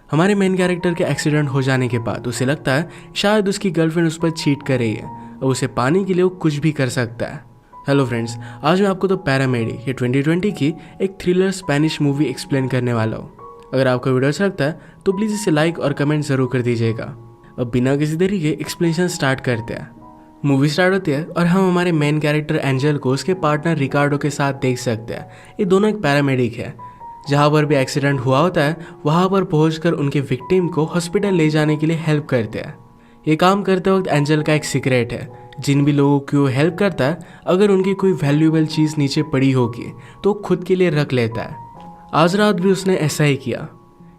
हमारे main character के accident हो जाने के बाद उसे लगता है शायद उसकी गर्लफ्रेंड उस पर चीट कर रही है और उसे पाने के लिए वो कुछ भी कर सकता है। हेलो फ्रेंड्स, आज मैं आपको द पैरामेडिक ये 2020 की एक थ्रिलर स्पेनिश मूवी एक्सप्लेन करने वाला हूँ। अगर आपको वीडियो अच्छा लगता है तो प्लीज़ इसे लाइक और कमेंट ज़रूर कर दीजिएगा। अब बिना किसी देरी के एक्सप्लेनेशन स्टार्ट करते हैं। मूवी स्टार्ट होती है और हम हमारे मेन कैरेक्टर एंजल को उसके पार्टनर रिकार्डो के साथ देख सकते हैं। ये दोनों एक पैरामेडिक है। जहाँ पर भी एक्सीडेंट हुआ होता है वहाँ पर पहुंचकर उनके विक्टिम को हॉस्पिटल ले जाने के लिए हेल्प करते हैं। ये काम करते वक्त एंजल का एक सीक्रेट है, जिन भी लोगों की वो हेल्प करता है अगर उनकी कोई वैल्यूएबल चीज़ नीचे पड़ी होगी तो खुद के लिए रख लेता है। आज रात भी उसने ऐसा ही किया।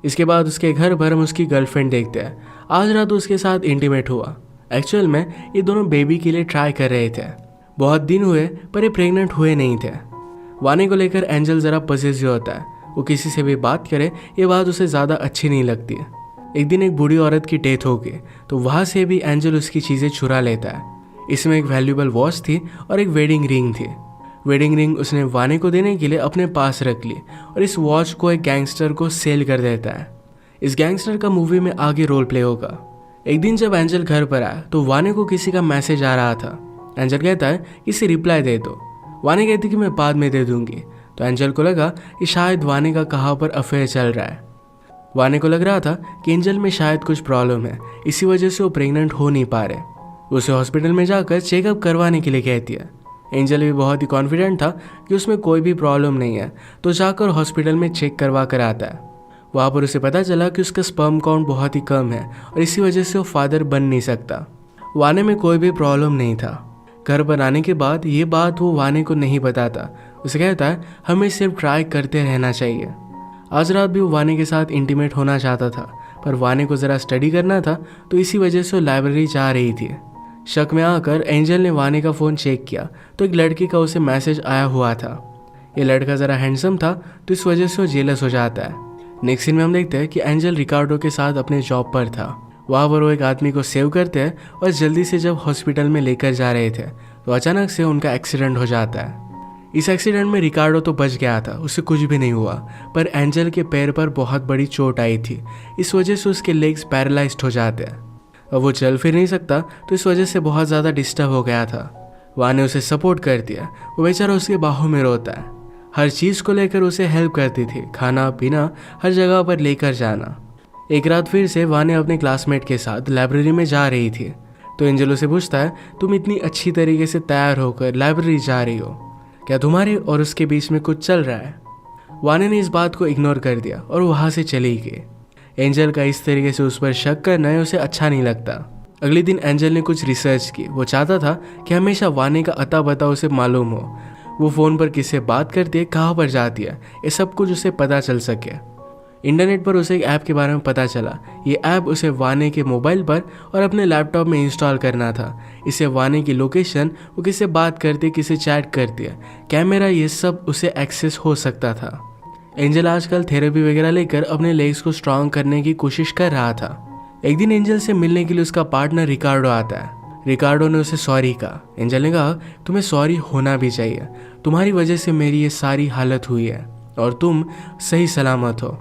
इसके बाद उसके घर पर हम उसकी गर्लफ्रेंड देखते हैं। आज रात उसके साथ इंटीमेट हुआ। एक्चुअल में ये दोनों बेबी के लिए ट्राई कर रहे थे। बहुत दिन हुए पर ये प्रेग्नेंट हुए नहीं थे। वाने को लेकर एंजल ज़रा पॉसेसिव होता है। वो किसी से भी बात करे ये बात उसे ज़्यादा अच्छी नहीं लगती है। एक दिन एक बूढ़ी औरत की डेथ हो गई तो वहाँ से भी एंजल उसकी चीज़ें चुरा लेता है। इसमें एक वैल्यूएबल वॉच थी और एक वेडिंग रिंग थी। वेडिंग रिंग उसने वाने को देने के लिए अपने पास रख ली और इस वॉच को एक गैंगस्टर को सेल कर देता है। इस गैंगस्टर का मूवी में आगे रोल प्ले होगा। एक दिन जब एंजल घर पर आया तो वाने को किसी का मैसेज आ रहा था। एंजल कहता है कि इसे रिप्लाई दे दो। वाने कहती कि मैं बाद में दे दूंगी। तो एंजल को लगा कि शायद वाने का कहाँ पर अफेयर चल रहा है। वाने को लग रहा था कि एंजल में शायद कुछ प्रॉब्लम है, इसी वजह से वो प्रेग्नेंट हो नहीं पा रहे। उसे हॉस्पिटल में जाकर चेकअप करवाने के लिए कहती है। एंजल भी बहुत ही कॉन्फिडेंट था कि उसमें कोई भी प्रॉब्लम नहीं है, तो जाकर हॉस्पिटल में चेक करवा कर आता है। वहाँ पर उसे पता चला कि उसका स्पर्म काउंट बहुत ही कम है और इसी वजह से वो फादर बन नहीं सकता। वाने में कोई भी प्रॉब्लम नहीं था। घर पर आने के बाद ये बात वो वाने को नहीं बताता। उसे कहता है हमें सिर्फ ट्राई करते रहना चाहिए। आज रात भी वो वाने के साथ इंटीमेट होना चाहता था, पर वाने को ज़रा स्टडी करना था तो इसी वजह से वो लाइब्रेरी जा रही थी। शक में आकर एंजल ने वाने का फ़ोन चेक किया तो एक लड़के का उसे मैसेज आया हुआ था। ये लड़का ज़रा हैंडसम था तो इस वजह से वो जेलस हो जाता है। नेक्स्ट सीन में हम देखते हैं कि एंजल रिकार्डो के साथ अपने जॉब पर था। वहाँ पर वो एक आदमी को सेव करते हैं और जल्दी से जब हॉस्पिटल में लेकर जा रहे थे तो अचानक से उनका एक्सीडेंट हो जाता है। इस एक्सीडेंट में रिकार्डो तो बच गया था, उसे कुछ भी नहीं हुआ, पर एंजल के पैर पर बहुत बड़ी चोट आई थी। इस वजह से उसके लेग्स पैरालाइज्ड हो जाते हैं। अब वो चल फिर नहीं सकता तो इस वजह से बहुत ज़्यादा डिस्टर्ब हो गया था। वहाँ ने उसे सपोर्ट कर दिया। वो बेचारा उसके बाहों में रोता है। हर चीज़ को लेकर उसे हेल्प करती थी, खाना पीना हर जगह पर लेकर जाना। एक रात फिर से वाने अपने क्लासमेट के साथ लाइब्रेरी में जा रही थी तो एंजल उसे पूछता है तुम इतनी अच्छी तरीके से तैयार होकर लाइब्रेरी जा रही हो, क्या तुम्हारे और उसके बीच में कुछ चल रहा है? वाने ने इस बात को इग्नोर कर दिया और वहाँ से चली गई। एंजल का इस तरीके से उस पर शक करना है उसे अच्छा नहीं लगता। अगले दिन एंजल ने कुछ रिसर्च की। वो चाहता था कि हमेशा वाने का अता पता उसे मालूम हो। वो फ़ोन पर किससे बात करती है, कहाँ पर जाती है, ये सब कुछ उसे पता चल सके। इंटरनेट पर उसे एक ऐप के बारे में पता चला। ये ऐप उसे वाने के मोबाइल पर और अपने लैपटॉप में इंस्टॉल करना था। इससे वाने की लोकेशन, वो किससे बात करती है, किससे चैट करती है, कैमरा, ये सब उसे एक्सेस हो सकता था। एंजल आजकल थेरेपी वगैरह लेकर अपने लेग्स को स्ट्रांग करने की कोशिश कर रहा था। एक दिन एंजल से मिलने के लिए उसका पार्टनर रिकार्डो आता है। रिकार्डो ने उसे सॉरी कहा। एंजल ने कहा तुम्हें सॉरी होना भी चाहिए, तुम्हारी वजह से मेरी ये सारी हालत हुई है और तुम सही सलामत हो।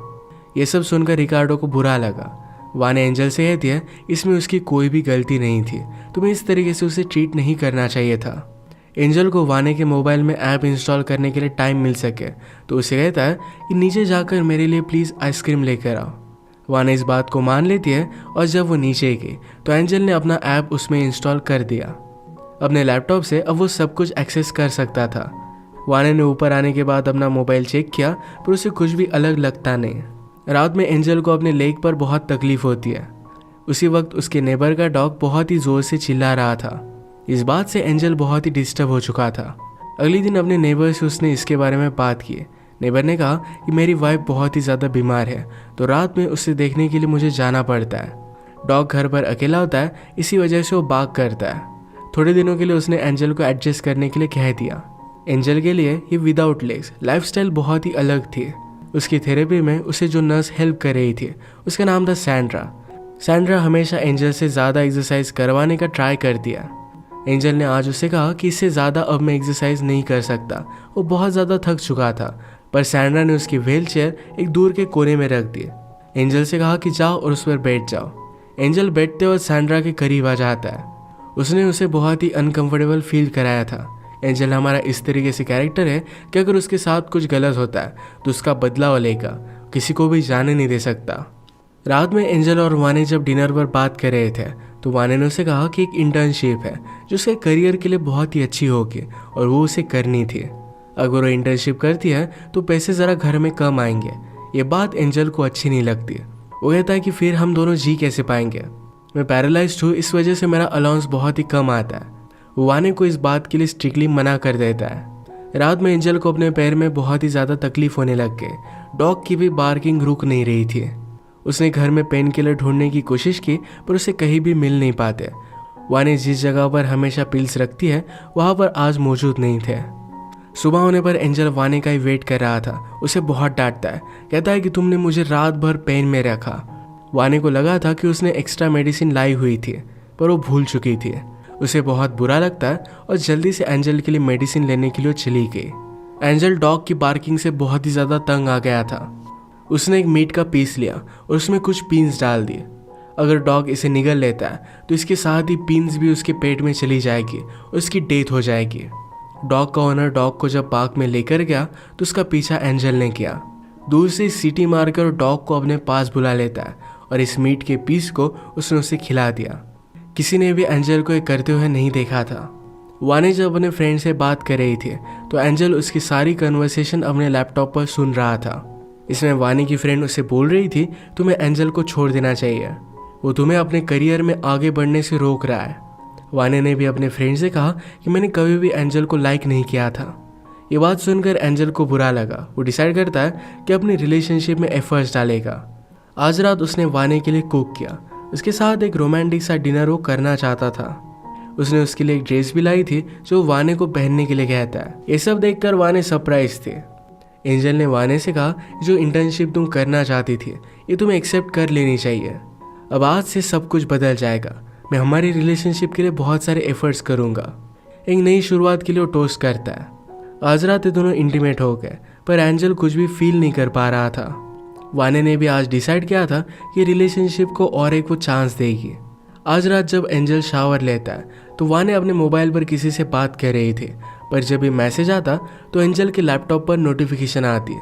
ये सब सुनकर रिकार्डो को बुरा लगा। वाने एंजल से कहती है इसमें उसकी कोई भी गलती नहीं थी, तुम्हें इस तरीके से उसे ट्रीट नहीं करना चाहिए था। एंजल को वाने के मोबाइल में ऐप इंस्टॉल करने के लिए टाइम मिल सके तो उसे कहता है कि नीचे जाकर मेरे लिए प्लीज़ आइसक्रीम लेकर आओ। वाने इस बात को मान लेती है और जब वो नीचे गई तो एंजल ने अपना ऐप उसमें इंस्टॉल कर दिया। अपने लैपटॉप से अब वो सब कुछ एक्सेस कर सकता था। वाने ने ऊपर आने के बाद अपना मोबाइल चेक किया पर उसे कुछ भी अलग लगता नहीं। रात में एंजल को अपने लेग पर बहुत तकलीफ होती है। उसी वक्त उसके नेबर का डॉग बहुत ही ज़ोर से चिल्ला रहा था। इस बात से एंजल बहुत ही डिस्टर्ब हो चुका था। अगले दिन अपने नेबर से उसने इसके बारे में बात की। नेबर ने कहा कि मेरी वाइफ बहुत ही ज़्यादा बीमार है तो रात में उसे देखने के लिए मुझे जाना पड़ता है। डॉग घर पर अकेला होता है, इसी वजह से वो बाग करता है। थोड़े दिनों के लिए उसने एंजल को एडजस्ट करने के लिए कह दिया। एंजल के लिए ये विदाउट लेग्स लाइफस्टाइल बहुत ही अलग थी। उसकी थेरेपी में उसे जो नर्स हेल्प कर रही थी उसका नाम था सैंड्रा। सैंड्रा हमेशा एंजल से ज़्यादा एक्सरसाइज करवाने का ट्राई करती है। एंजल ने आज उससे कहा कि इससे ज़्यादा अब मैं एक्सरसाइज नहीं कर सकता, वो बहुत ज़्यादा थक चुका था। पर सैंड्रा ने उसकी व्हील चेयर एक दूर के कोने में रख दी। एंजल से कहा कि जाओ और उस पर बैठ जाओ। एंजल बैठते वक्त सैंड्रा के करीब आ जाता है। उसने उसे बहुत ही अनकंफर्टेबल फील कराया था। एंजल हमारा इस तरीके से कैरेक्टर है कि अगर उसके साथ कुछ गलत होता है तो उसका बदला वो लेगा, किसी को भी जाने नहीं दे सकता। रात में एंजल और वाने जब डिनर पर बात कर रहे थे तो वाने ने उसे कहा कि एक इंटर्नशिप है जो उसके करियर के लिए बहुत ही अच्छी होगी और वो उसे करनी थी। अगर वो इंटर्नशिप करती है तो पैसे ज़रा घर में कम आएंगे। ये बात एंजल को अच्छी नहीं लगती। वो कहता है कि फिर हम दोनों जी कैसे पाएंगे, मैं पैरालाइज्ड हूँ, इस वजह से मेरा अलाउंस बहुत ही कम आता है। वाने को इस बात के लिए स्ट्रिक्टली मना कर देता है। रात में एंजल को अपने पैर में बहुत ही ज़्यादा तकलीफ होने लग गई। डॉग की भी बार्किंग रुक नहीं रही थी। उसने घर में पेन किलर ढूंढने की कोशिश की पर उसे कहीं भी मिल नहीं पाते। वाने जिस जगह पर हमेशा पिल्स रखती है वहाँ पर आज मौजूद नहीं थे। सुबह होने पर एंजल वाने का ही वेट कर रहा था। उसे बहुत डांटता है, कहता है कि तुमने मुझे रात भर पेन में रखा। वाने को लगा था कि उसने एक्स्ट्रा मेडिसिन लाई हुई थी पर वो भूल चुकी थी। उसे बहुत बुरा लगता है और जल्दी से एंजल के लिए मेडिसिन लेने के लिए चली गई। एंजल डॉग की बार्किंग से बहुत ही ज़्यादा तंग आ गया था। उसने एक मीट का पीस लिया और उसमें कुछ पीन्स डाल दिए। अगर डॉग इसे निगल लेता है तो इसके साथ ही पीन्स भी उसके पेट में चली जाएगी और उसकी डेथ हो जाएगी। डॉग का ओनर डॉग को जब पार्क में लेकर गया तो उसका पीछा एंजल ने किया। दूर से सीटी मारकर डॉग को अपने पास बुला लेता है और इस मीट के पीस को उसने उसे खिला दिया। किसी ने भी एंजल को ये करते हुए नहीं देखा था। वाने जब अपने फ्रेंड से बात कर रही थी तो एंजल उसकी सारी कन्वर्सेशन अपने लैपटॉप पर सुन रहा था। इसमें वानी की फ्रेंड उसे बोल रही थी तुम्हें एंजल को छोड़ देना चाहिए, वो तुम्हें अपने करियर में आगे बढ़ने से रोक रहा है। वाने ने भी अपने फ्रेंड से कहा कि मैंने कभी भी एंजल को लाइक नहीं किया था। ये बात सुनकर एंजल को बुरा लगा। वो डिसाइड करता है कि अपनी रिलेशनशिप में एफर्ट्स डालेगा। आज रात उसने वाने के लिए कुक किया। उसके साथ एक रोमांटिक सा डिनर वो करना चाहता था। उसने उसके लिए एक ड्रेस भी लाई थी जो वाने को पहनने के लिए कहता है। ये सब देखकर वाने सरप्राइज थे। एंजल ने वाने से कहा जो इंटर्नशिप तुम करना चाहती थी ये तुम्हें एक्सेप्ट कर लेनी चाहिए। अब आज से सब कुछ बदल जाएगा। मैं हमारी रिलेशनशिप के लिए बहुत सारे एफर्ट्स करूँगा। एक नई शुरुआत के लिए वो टोस्ट करता है। आज रात ये दोनों इंटीमेट हो गए पर एंजल कुछ भी फील नहीं कर पा रहा था। वाने ने भी आज डिसाइड किया था कि रिलेशनशिप को और एक वो चांस देगी। आज रात जब एंजल शावर लेता है तो वाने अपने मोबाइल पर किसी से बात कर रही थी पर जब ये मैसेज आता तो एंजल के लैपटॉप पर नोटिफिकेशन आती है।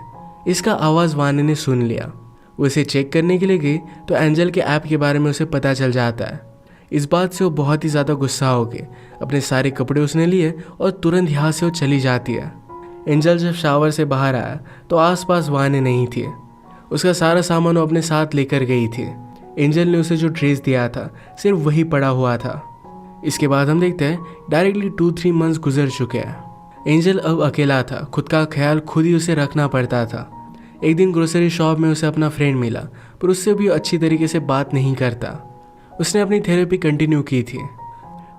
इसका आवाज़ वाने ने सुन लिया। वो इसे चेक करने के लिए गई तो एंजल के ऐप के बारे में उसे पता चल जाता है। इस बात से वो बहुत ही ज़्यादा गुस्सा हो गई। अपने सारे कपड़े उसने लिए और तुरंत यहाँ से वो चली जाती है। एंजल जब शावर से बाहर आया तो आसपास वाने नहीं थी। उसका सारा सामान वो अपने साथ लेकर गई थी। एंजल ने उसे जो ड्रेस दिया था सिर्फ वही पड़ा हुआ था। इसके बाद हम देखते हैं डायरेक्टली 2-3 मंथ्स गुजर चुके हैं। एंजल अब अकेला था। खुद का ख्याल खुद ही उसे रखना पड़ता था। एक दिन ग्रोसरी शॉप में उसे अपना फ्रेंड मिला पर उससे भी अच्छी तरीके से बात नहीं करता। उसने अपनी थेरेपी कंटिन्यू की थी।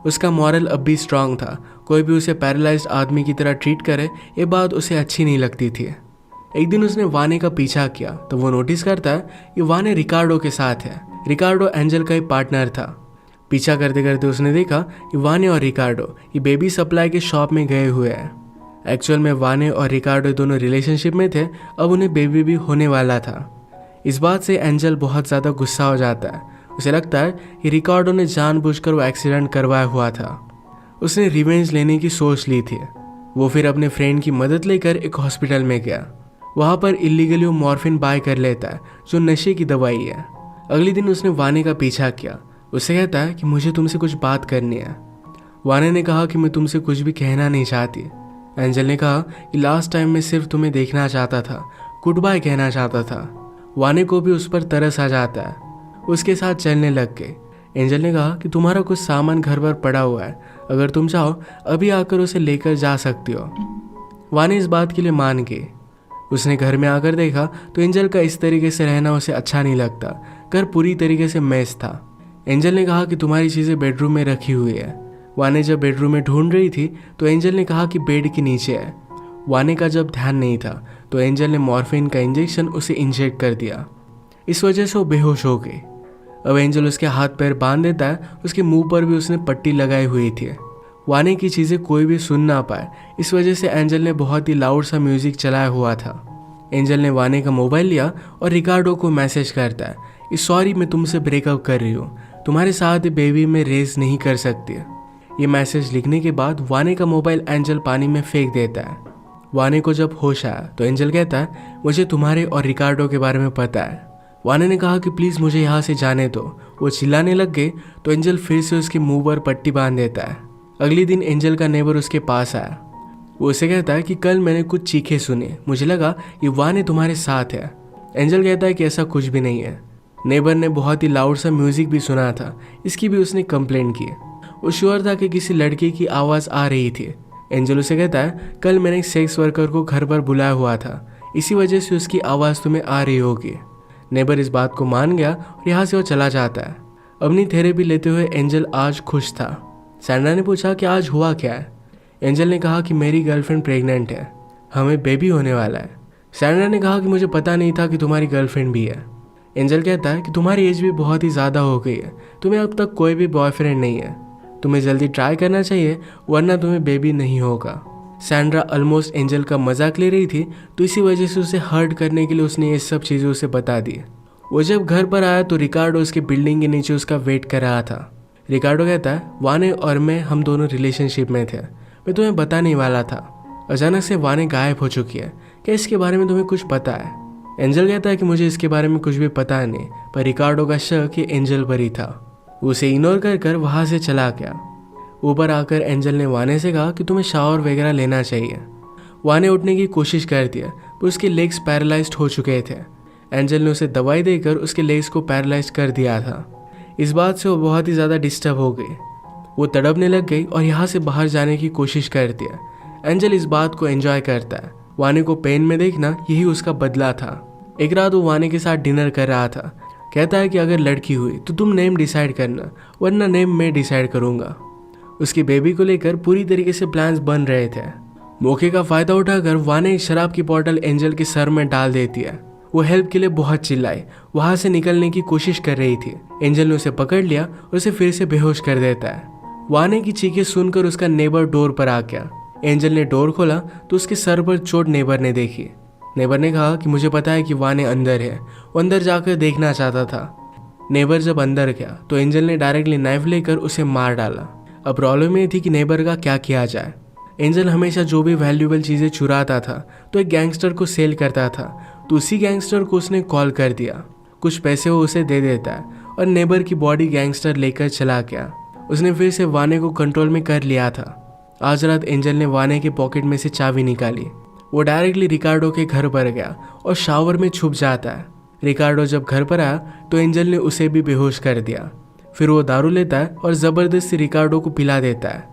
उसका मॉरल अब भी स्ट्रांग था। कोई भी उसे पैरालाइज्ड आदमी की तरह ट्रीट करे ये बात उसे अच्छी नहीं लगती थी। एक दिन उसने वाने का पीछा किया तो वो नोटिस करता है कि वाने रिकार्डो के साथ है। रिकार्डो एंजल का ही पार्टनर था। पीछा करते करते उसने देखा कि वाने और रिकार्डो ये बेबी सप्लाई के शॉप में गए हुए हैं। एक्चुअल में वाने और रिकार्डो दोनों रिलेशनशिप में थे। अब उन्हें बेबी भी होने वाला था। इस बात से एंजल बहुत ज़्यादा गुस्सा हो जाता है। उसे लगता है कि रिकार्डो ने जानबूझकर वो एक्सीडेंट करवाया हुआ था। उसने रिवेंज लेने की सोच ली थी। वो फिर अपने फ्रेंड की मदद लेकर एक हॉस्पिटल में गया। वहाँ पर इलीगली वो मॉर्फिन बाय कर लेता है जो नशे की दवाई है। अगले दिन उसने वाने का पीछा किया। उसे कहता है कि मुझे तुमसे कुछ बात करनी है। वाने ने कहा कि मैं तुमसे कुछ भी कहना नहीं चाहती। एंजल ने कहा कि लास्ट टाइम मैं सिर्फ तुम्हें देखना चाहता था, गुड बाय कहना चाहता था। वाने को भी उस पर तरस आ जाता है। उसके साथ चलने लग गए। एंजल ने कहा कि तुम्हारा कुछ सामान घर पर पड़ा हुआ है, अगर तुम चाहो अभी आकर उसे लेकर जा सकती हो। वाने इस बात के लिए मान गई। उसने घर में आकर देखा तो एंजल का इस तरीके से रहना उसे अच्छा नहीं लगता। घर पूरी तरीके से मैस था। एंजल ने कहा कि तुम्हारी चीज़ें बेडरूम में रखी हुई है। वाने जब बेडरूम में ढूंढ रही थी तो एंजल ने कहा कि बेड के नीचे है। वाने का जब ध्यान नहीं था तो एंजल ने मॉर्फिन का इंजेक्शन उसे इंजेक्ट कर दिया। इस वजह से वो बेहोश हो गई। अब एंजल उसके हाथ पैर बांध देता है। उसके मुंह पर भी उसने पट्टी लगाई हुई थी। वाने की चीज़ें कोई भी सुन ना पाए इस वजह से एंजल ने बहुत ही लाउड सा म्यूजिक चलाया हुआ था। एंजल ने वाने का मोबाइल लिया और रिकार्डो को मैसेज करता है, सॉरी मैं तुमसे ब्रेकअप कर रही हूँ, तुम्हारे साथ बेबी में रेस नहीं कर सकती। ये मैसेज लिखने के बाद वाने का मोबाइल एंजल पानी में फेंक देता है। वाने को जब होश आया तो एंजल कहता है, मुझे तुम्हारे और रिकार्डो के बारे में पता है। वाने ने कहा कि प्लीज़ मुझे यहाँ से जाने दो। वो चिल्लाने लग गए तो एंजल फिर से उसके मुंह पर पट्टी बांध देता है। अगले दिन एंजल का नेबर उसके पास आया। वो उसे कहता है कि कल मैंने कुछ चीखें सुनी, मुझे लगा ये वाने तुम्हारे साथ है। एंजल कहता है कि ऐसा कुछ भी नहीं है। नेबर ने बहुत ही लाउड सा म्यूजिक भी सुना था, इसकी भी उसने कंप्लेंट की। वो श्योर था कि किसी लड़के की आवाज़ आ रही थी। एंजल उसे कहता है, कल मैंने एक सेक्स वर्कर को घर पर बुलाया हुआ था, इसी वजह से उसकी आवाज़ तुम्हें आ रही होगी। नेबर इस बात को मान गया और यहाँ से वो चला जाता है। अपनी थेरेपी लेते हुए एंजल आज खुश था। सैंड्रा ने पूछा कि आज हुआ क्या है। एंजल ने कहा कि मेरी गर्लफ्रेंड प्रेग्नेंट है, हमें बेबी होने वाला है। सैंड्रा ने कहा कि मुझे पता नहीं था कि तुम्हारी गर्लफ्रेंड भी है। एंजल कहता है कि तुम्हारी एज भी बहुत ही ज़्यादा हो गई है, तुम्हें अब तक कोई भी बॉयफ्रेंड नहीं है, तुम्हें जल्दी ट्राई करना चाहिए वरना तुम्हें बेबी नहीं होगा। सैंड्रा ऑलमोस्ट एंजल का मजाक ले रही थी, तो इसी वजह से उसे हर्ट करने के लिए उसने ये सब चीज़ें उसे बता दी। वो जब घर पर आया तो रिकार्डो उसके बिल्डिंग के नीचे उसका वेट कर रहा था। रिकार्डो कहता है, वाने और मैं हम दोनों रिलेशनशिप में थे, मैं तुम्हें बताने वाला था। अचानक से वाने गायब हो चुकी है, क्या इसके बारे में तुम्हें कुछ पता है? एंजल कहता है कि मुझे इसके बारे में कुछ भी पता नहीं, पर रिकार्डो का शक ये एंजल पर ही था। उसे इग्नोर कर कर वहाँ से चला गया। ऊपर आकर एंजल ने वाने से कहा कि तुम्हें शावर वगैरह लेना चाहिए। वाने उठने की कोशिश कर दिया पर उसके लेग्स पैरालाइज्ड हो चुके थे। एंजल ने उसे दवाई देकर उसके लेग्स को पैरालाइज कर दिया था। इस बात से वो बहुत ही ज़्यादा डिस्टर्ब हो गई। वो तड़पने लग गई और यहाँ से बाहर जाने की कोशिश करती है। एंजल इस बात को एंजॉय करता है। वाने को पेन में देखना यही उसका बदला था। एक रात वो वाने के साथ डिनर कर रहा था। कहता है कि अगर लड़की हुई तो तुम नेम डिसाइड करना, वरना नेम मैं डिसाइड करूँगा। उसकी बेबी को लेकर पूरी तरीके से प्लान्स बन रहे थे। मौके का फ़ायदा उठाकर वाने एक शराब की बोतल एंजल के सर में डाल देती है। वो हेल्प के लिए बहुत चिल्लाई, वहाँ से निकलने की कोशिश कर रही थी। एंजल ने उसे पकड़ लिया और उसे फिर से बेहोश कर देता है। वाने की चीखें सुनकर उसका नेबर डोर पर आ गया। एंजल ने डोर खोला तो उसके सर पर चोट नेबर ने देखी। नेबर ने कहा कि मुझे पता है कि वाने अंदर है, वो अंदर जाकर देखना चाहता था। नेबर जब अंदर गया तो एंजल ने डायरेक्टली नाइफ लेकर उसे मार डाला। अब प्रॉब्लम ये थी कि नेबर का क्या किया जाए। एंजल हमेशा जो भी वैल्यूएबल चीज़ें चुराता था तो एक गैंगस्टर को सेल करता था, तो उसी गैंगस्टर को उसने कॉल कर दिया। कुछ पैसे वो उसे दे देता है और नेबर की बॉडी गैंगस्टर लेकर चला गया। उसने फिर से वाने को कंट्रोल में कर लिया था। आज रात एंजल ने वाने के पॉकेट में से चाबी निकाली। वो डायरेक्टली रिकार्डो के घर पर गया और शावर में छुप जाता है। रिकार्डो जब घर पर आया तो एंजल ने उसे भी बेहोश कर दिया। फिर वो दारू लेता है और ज़बरदस्ती रिकार्डो को पिला देता है।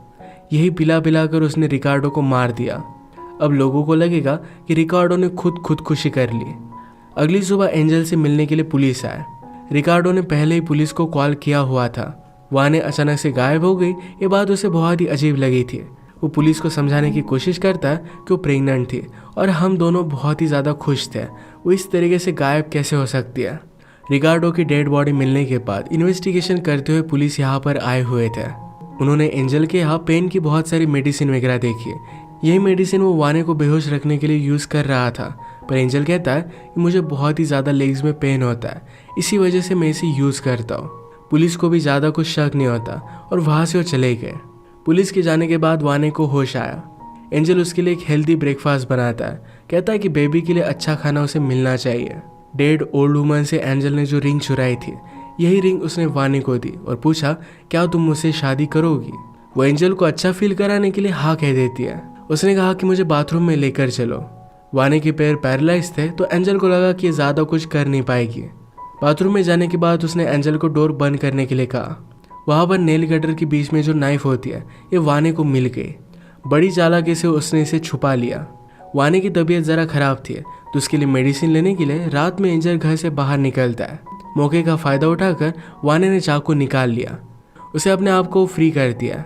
यही पिला पिला कर उसने रिकार्डो को मार दिया। अब लोगों को लगेगा कि रिकार्डो ने खुदकुशी कर ली। अगली सुबह एंजल से मिलने के लिए पुलिस आए। रिकार्डो ने पहले ही पुलिस को कॉल किया हुआ था। वाने अचानक से गायब हो गई, ये बात उसे बहुत ही अजीब लगी थी। वो पुलिस को समझाने की कोशिश करता है कि वो प्रेग्नेंट थी और हम दोनों बहुत ही ज़्यादा खुश थे, वो इस तरीके से गायब कैसे हो सकती है। रिकार्डो की डेड बॉडी मिलने के बाद इन्वेस्टिगेशन करते हुए पुलिस यहाँ पर आए हुए थे। उन्होंने एंजल के यहाँ पेन की बहुत सारी मेडिसिन वगैरह देखी। यही मेडिसिन वो वाने को बेहोश रखने के लिए यूज़ कर रहा था, पर एंजल कहता है कि मुझे बहुत ही ज़्यादा लेग्स में पेन होता है, इसी वजह से मैं इसे यूज़ करता हूँ। पुलिस को भी ज़्यादा कुछ शक नहीं होता और वहाँ से वो चले गए। पुलिस के जाने के बाद वाने को होश आया। एंजल उसके लिए एक हेल्दी ब्रेकफास्ट बनाता है। कहता है कि बेबी के लिए अच्छा खाना उसे मिलना चाहिए। डेड ओल्ड वुमन से एंजल ने जो रिंग चुराई थी, यही रिंग उसने वाने को दी और पूछा, क्या तुम मुझसे शादी करोगी? वो एंजल को अच्छा फील कराने के लिए हाँ कह देती है। उसने कहा कि मुझे बाथरूम में लेकर चलो। वाने के पैर पैरालाइज थे तो एंजल को लगा कि ये ज़्यादा कुछ कर नहीं पाएगी। बाथरूम में जाने के बाद उसने एंजल को डोर बंद करने के लिए कहा। वहाँ पर नेल कटर के बीच में जो नाइफ होती है, ये वाने को मिल गई। बड़ी चालाकी से उसने इसे छुपा लिया। वाने की तबीयत ज़रा ख़राब थी तो उसके लिए मेडिसिन लेने के लिए रात में एंजल घर से बाहर निकलता है। मौके का फ़ायदा उठाकर वाने ने चाकू निकाल लिया। उसे अपने आप को फ्री कर दिया।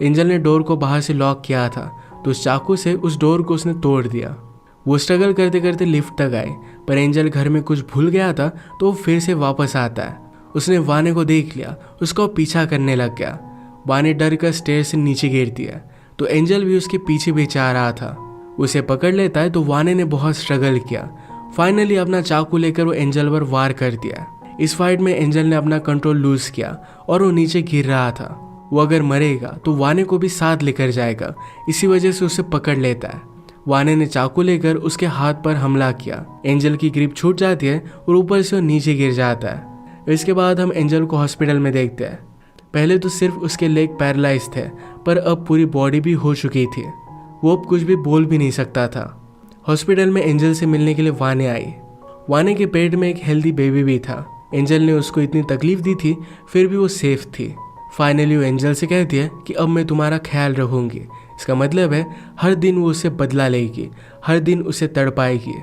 एंजल ने डोर को बाहर से लॉक किया था तो उस चाकू से उस डोर को उसने तोड़ दिया। वो स्ट्रगल करते करते लिफ्ट तक आए, पर एंजल घर में कुछ भूल गया था तो वो फिर से वापस आता है। उसने वाने को देख लिया, उसका पीछा करने लग गया। वाने डर कर स्टेयर से नीचे गिर दिया तो एंजल भी उसके पीछे बेचा रहा था। उसे पकड़ लेता है तो वाने ने बहुत स्ट्रगल किया। फाइनली अपना चाकू लेकर वो एंजल पर वार कर दिया। इस फाइट में एंजल ने अपना कंट्रोल लूज किया और वो नीचे गिर रहा था। वो अगर मरेगा तो वाने को भी साथ लेकर जाएगा, इसी वजह से उसे पकड़ लेता है। वाने ने चाकू लेकर उसके हाथ पर हमला किया। एंजल की ग्रिप छूट जाती है और ऊपर से वो नीचे गिर जाता है। इसके बाद हम एंजल को हॉस्पिटल में देखते हैं। पहले तो सिर्फ उसके लेग पैरालाइज थे, पर अब पूरी बॉडी भी हो चुकी थी। वो अब कुछ भी बोल भी नहीं सकता था। हॉस्पिटल में एंजल से मिलने के लिए वाने आई। वाने के पेट में एक हेल्दी बेबी भी था। एंजल ने उसको इतनी तकलीफ दी थी, फिर भी वो सेफ थी। फाइनली वो एंजल से कहती है कि अब मैं तुम्हारा ख्याल रखूंगी। इसका मतलब है हर दिन वो उससे बदला लेगी, हर दिन उसे तड़पाएगी,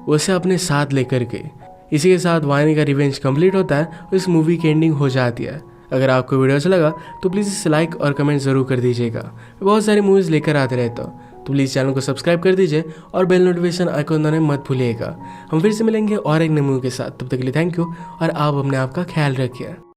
उसे अपने साथ लेकर गई। इसी के साथ वाने का रिवेंज कंप्लीट होता है और इस मूवी की एंडिंग हो जाती है। अगर आपको वीडियो अच्छा लगा तो प्लीज़ इसे लाइक और कमेंट ज़रूर कर दीजिएगा। मैं बहुत सारी मूवीज़ लेकर आते रहता हूँ, तो प्लीज़ चैनल को सब्सक्राइब कर दीजिए और बेल नोटिफिकेशन आइकॉन दबाना मत भूलिएगा। हम फिर से मिलेंगे और एक नई मूवी के साथ। तब तक के लिए थैंक यू और आप अपने आप का ख्याल रखिए।